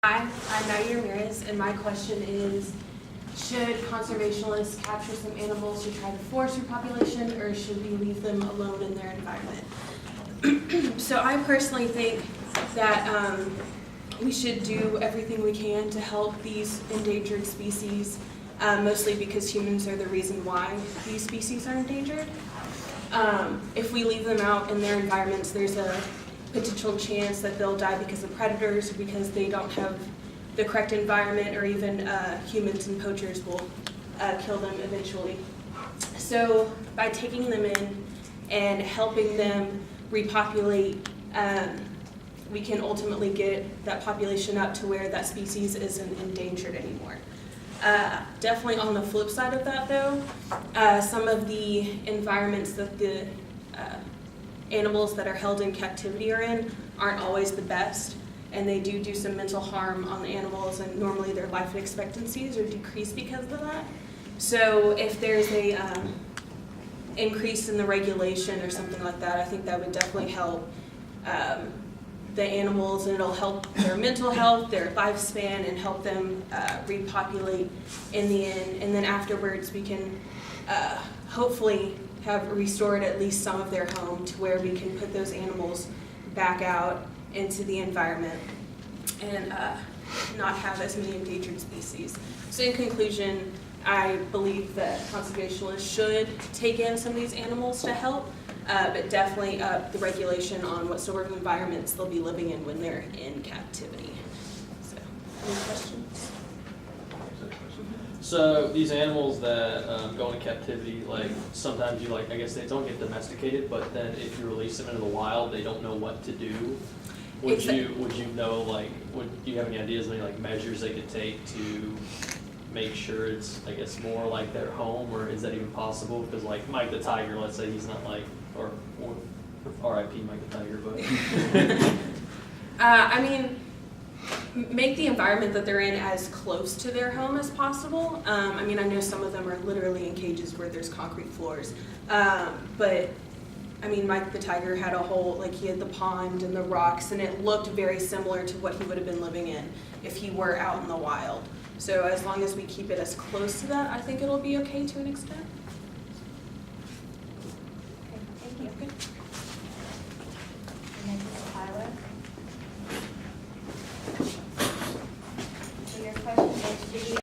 Hi, I'm Ramirez, and my question is, should conservationists capture some animals to try to force repopulation, or should we leave them alone in their environment? So I personally think that we should do everything we can to help these endangered species, mostly because humans are the reason why these species are endangered. If we leave them out in their environments, there's a potential chance that they'll die because of predators or because they don't have the correct environment, or even humans and poachers will kill them eventually. So by taking them in and helping them repopulate, we can ultimately get that population up to where that species isn't endangered anymore. Definitely on the flip side of that though, some of the environments that the animals that are held in captivity are in aren't always the best, and they do some mental harm on the animals, and normally their life expectancies are decreased because of that. So if there's a increase in the regulation or something like that, I think that would definitely help the animals, and it'll help their mental health, their lifespan, and help them repopulate in the end. And then afterwards we can hopefully have restored at least some of their home to where we can put those animals back out into the environment and not have as many endangered species. So in conclusion, I believe that conservationists should take in some of these animals to help, but definitely up the regulation on what sort of environments they'll be living in when they're in captivity. So, any questions? So these animals that go into captivity, like sometimes you I guess they don't get domesticated, but then if you release them into the wild, they don't know what to do. Would you know, would you have any ideas of any measures they could take to make sure it's, I guess, more like their home, or is that even possible? Because Mike the Tiger, let's say he's not or R.I.P. Mike the Tiger, but I mean, make the environment that they're in as close to their home as possible. I mean, I know some of them are literally in cages where there's concrete floors, but I mean, Mike the Tiger had a whole, he had the pond and the rocks, and it looked very similar to what he would have been living in if he were out in the wild. So as long as we keep it as close to that, I think it'll be okay to an extent. Okay, thank you.